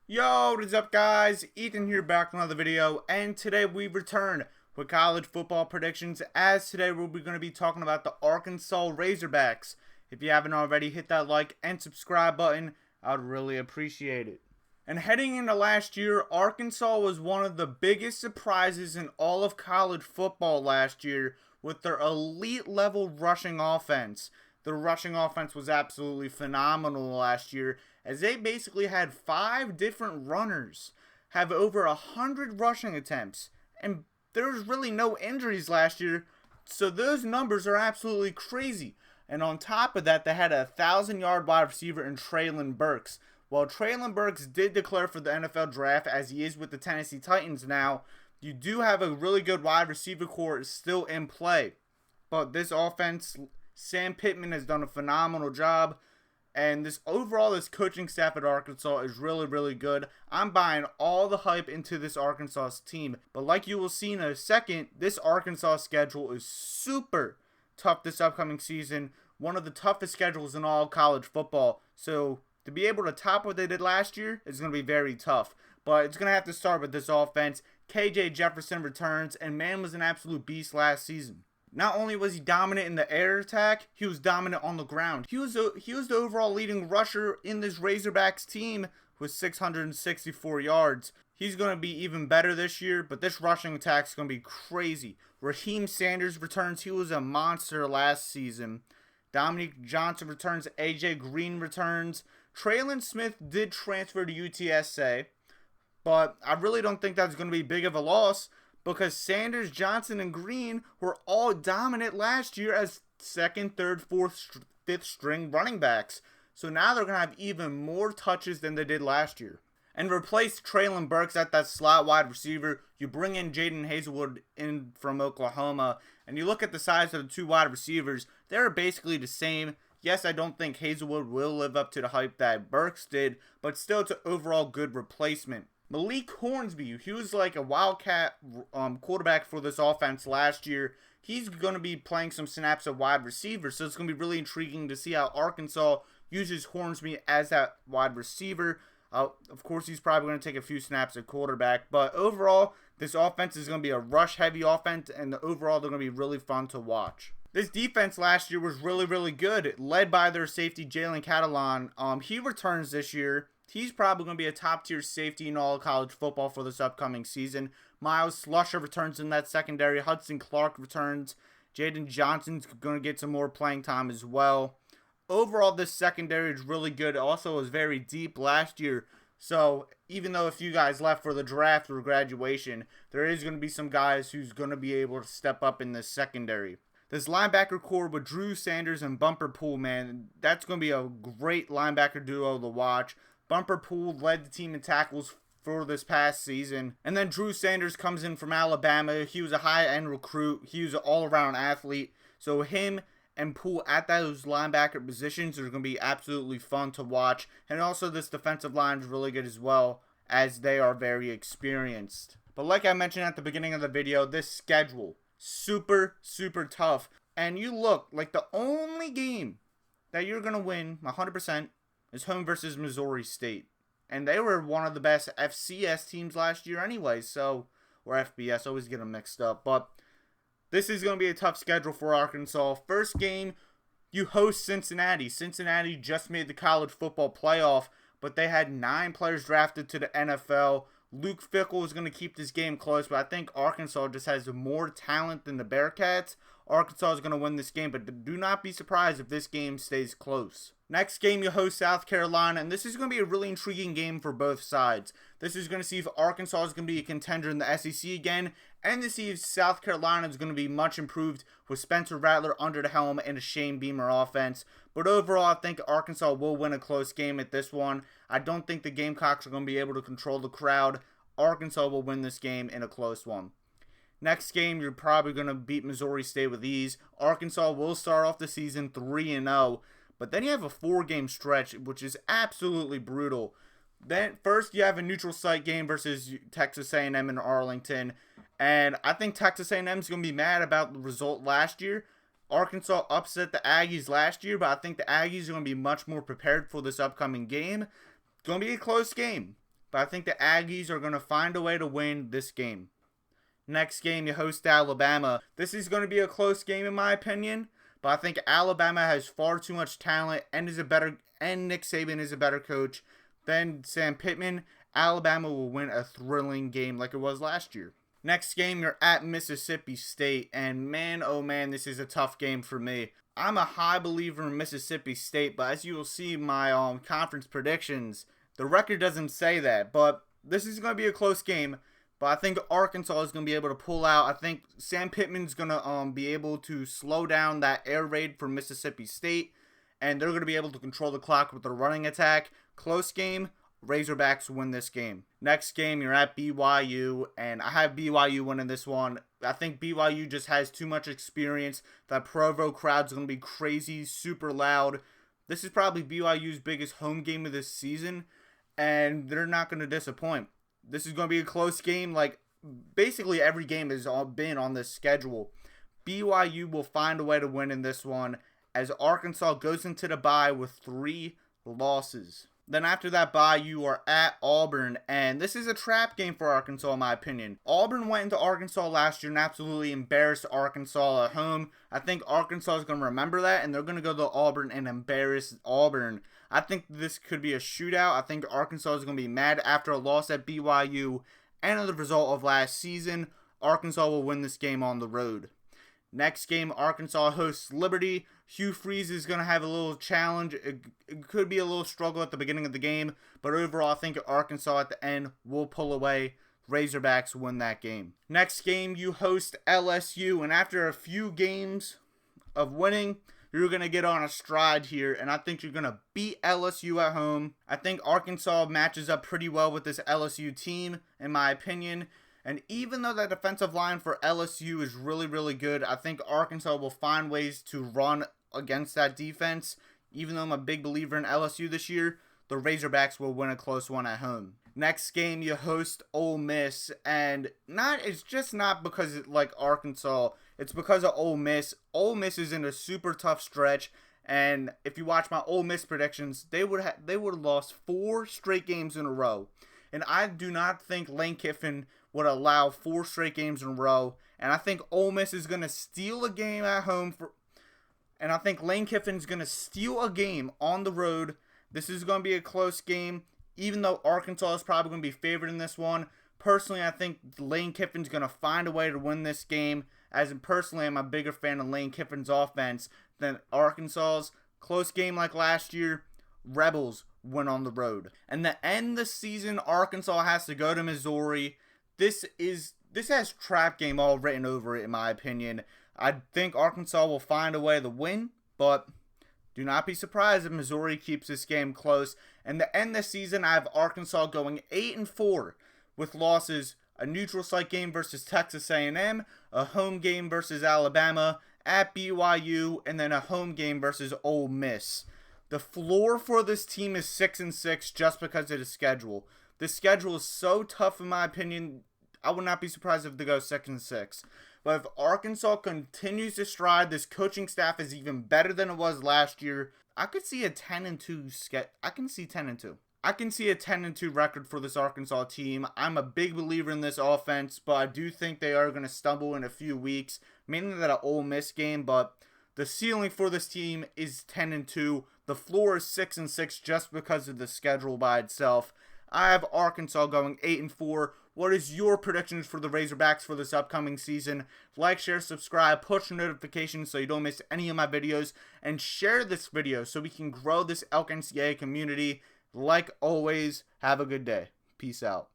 Yo, what is up guys? Ethan here back with another video, and today we return with college football predictions, as today we're going to be talking about the Arkansas Razorbacks. If you haven't already, hit that like and subscribe button. I'd really appreciate it. And heading into last year, Arkansas was one of the biggest surprises in all of college football last year with their elite level rushing offense. The rushing offense was absolutely phenomenal last year, as they basically had 5 different runners have over 100 rushing attempts, and there was really no injuries last year, so those numbers are absolutely crazy. And on top of that, they had a 1,000-yard wide receiver in Treylon Burks. While Treylon Burks did declare for the NFL draft, as he is with the Tennessee Titans now, you do have a really good wide receiver core still in play. But this offense, Sam Pittman has done a phenomenal job. And this coaching staff at Arkansas is really good. I'm buying all the hype into this Arkansas team. But like you will see in a second, this Arkansas schedule is super tough this upcoming season. One of the toughest schedules in all college football. So to be able to top what they did last year is going to be very tough. But it's going to have to start with this offense. KJ Jefferson returns, and man was an absolute beast last season. Not only was he dominant in the air attack, he was dominant on the ground. He was the overall leading rusher in this Razorbacks team with 664 yards. He's going to be even better this year, but this rushing attack is going to be crazy. Raheem Sanders returns. He was a monster last season. Dominique Johnson returns. AJ Green returns. Traylon Smith did transfer to UTSA, but I really don't think that's going to be big of a loss, because Sanders, Johnson, and Green were all dominant last year as second, third, fourth, fifth string running backs. So now they're going to have even more touches than they did last year. And replace Treylon Burks at that slot wide receiver. You bring in Jaden Hazelwood in from Oklahoma, and you look at the size of the two wide receivers, they're basically the same. Yes, I don't think Hazelwood will live up to the hype that Burks did, but still it's an overall good replacement. Malik Hornsby, he was like a wildcat quarterback for this offense last year. He's going to be playing some snaps at wide receiver, so it's going to be really intriguing to see how Arkansas uses Hornsby as that wide receiver. Of course, he's probably going to take a few snaps at quarterback, but overall, this offense is going to be a rush-heavy offense, and overall, they're going to be really fun to watch. This defense last year was really good, led by their safety, Jalen Catalon. He returns this year. He's probably going to be a top-tier safety in all college football for this upcoming season. Miles Slusher returns in that secondary. Hudson Clark returns. Jaden Johnson's going to get some more playing time as well. Overall, this secondary is really good. It also was very deep last year. So even though a few guys left for the draft or graduation, there is going to be some guys who's going to be able to step up in this secondary. This linebacker core with Drew Sanders and Bumper Pool, man, that's going to be a great linebacker duo to watch. Bumper Pool led the team in tackles for this past season. And then Drew Sanders comes in from Alabama. He was a high-end recruit. He was an all-around athlete. So him and Poole at those linebacker positions are going to be absolutely fun to watch. And also this defensive line is really good as well, as they are very experienced. But like I mentioned at the beginning of the video, this schedule, super tough. And you look, like the only game that you're going to win 100% is home versus Missouri State. And they were one of the best FCS teams last year anyway, so, or FBS, always get them mixed up. But this is going to be a tough schedule for Arkansas. First game, you host Cincinnati. Cincinnati just made the college football playoff, but they had 9 players drafted to the NFL. Luke Fickell is going to keep this game close, but I think Arkansas just has more talent than the Bearcats. Arkansas is going to win this game, but do not be surprised if this game stays close. Next game, you host South Carolina, and this is going to be a really intriguing game for both sides. This is going to see if Arkansas is going to be a contender in the SEC again, and to see if South Carolina is going to be much improved with Spencer Rattler under the helm and a Shane Beamer offense. But overall, I think Arkansas will win a close game at this one. I don't think the Gamecocks are going to be able to control the crowd. Arkansas will win this game in a close one. Next game, you're probably going to beat Missouri State with ease. Arkansas will start off the season 3-0. But then you have a 4-game stretch, which is absolutely brutal. Then first you have a neutral site game versus Texas A&M in Arlington. And I think Texas A&M is going to be mad about the result last year. Arkansas upset the Aggies last year, but I think the Aggies are going to be much more prepared for this upcoming game. It's going to be a close game. but I think the Aggies are going to find a way to win this game. Next game, you host Alabama. This is going to be a close game in my opinion, but I think Alabama has far too much talent and Nick Saban is a better coach than Sam Pittman. Alabama will win a thrilling game like it was last year. Next game, you're at Mississippi State, and man, oh man, this is a tough game for me. I'm a high believer in Mississippi State, but as you will see in my conference predictions, the record doesn't say that, but this is going to be a close game. But I think Arkansas is going to be able to pull out. I think Sam Pittman's going to be able to slow down that air raid for Mississippi State, and they're going to be able to control the clock with their running attack. Close game. Razorbacks win this game. Next game, you're at BYU, and I have BYU winning this one. I think BYU just has too much experience. That Provo crowd's going to be crazy, super loud. This is probably BYU's biggest home game of this season, and they're not going to disappoint. This is going to be a close game. Like, basically every game has all been on this schedule. BYU will find a way to win in this one, as Arkansas goes into the bye with 3 losses. Then after that bye, you are at Auburn, and this is a trap game for Arkansas in my opinion. Auburn went into Arkansas last year and absolutely embarrassed Arkansas at home. I think Arkansas is going to remember that, and they're going to go to Auburn and embarrass Auburn. I think this could be a shootout. I think Arkansas is going to be mad after a loss at BYU and the result of last season. Arkansas will win this game on the road. Next game, Arkansas hosts Liberty. Hugh Freeze is going to have a little challenge. It could be a little struggle at the beginning of the game, but overall I think Arkansas at the end will pull away. Razorbacks win that game. Next game, you host LSU, and after a few games of winning, you're going to get on a stride here, and I think you're going to beat LSU at home. I think Arkansas matches up pretty well with this LSU team, in my opinion. And even though the defensive line for LSU is really, really good, I think Arkansas will find ways to run against that defense. Even though I'm a big believer in LSU this year, the Razorbacks will win a close one at home. Next game, you host Ole Miss, and it's just not because like Arkansas, it's because of Ole Miss. Ole Miss is in a super tough stretch, and if you watch my Ole Miss predictions, they would have lost 4 straight games in a row. And I do not think Lane Kiffin would allow 4 straight games in a row. And I think Ole Miss is going to steal a game at home. And I think Lane Kiffin's going to steal a game on the road. This is going to be a close game. Even though Arkansas is probably going to be favored in this one. Personally, I think Lane Kiffin's going to find a way to win this game. As in, personally, I'm a bigger fan of Lane Kiffin's offense than Arkansas's. Close game like last year. Rebels went on the road. And to end the season, Arkansas has to go to Missouri. This has trap game all written over it, in my opinion. I think Arkansas will find a way to win, but do not be surprised if Missouri keeps this game close. And to end the season, I have Arkansas going 8-4 with losses: a neutral site game versus Texas A&M, a home game versus Alabama, at BYU, and then a home game versus Ole Miss. The floor for this team is 6-6 just because of the schedule. The schedule is so tough, in my opinion. I would not be surprised if they go 6-6. But if Arkansas continues to stride, this coaching staff is even better than it was last year. I could see a 10-2 I can see 10-2. I can see a 10-2 record for this Arkansas team. I'm a big believer in this offense, but I do think they are going to stumble in a few weeks, mainly that Ole Miss game. But the ceiling for this team is 10-2. The floor is 6-6 just because of the schedule by itself. I have Arkansas going 8-4. What is your predictions for the Razorbacks for this upcoming season? Like, share, subscribe, push notifications so you don't miss any of my videos, and share this video so we can grow this Elk NCAA community. Like always, have a good day. Peace out.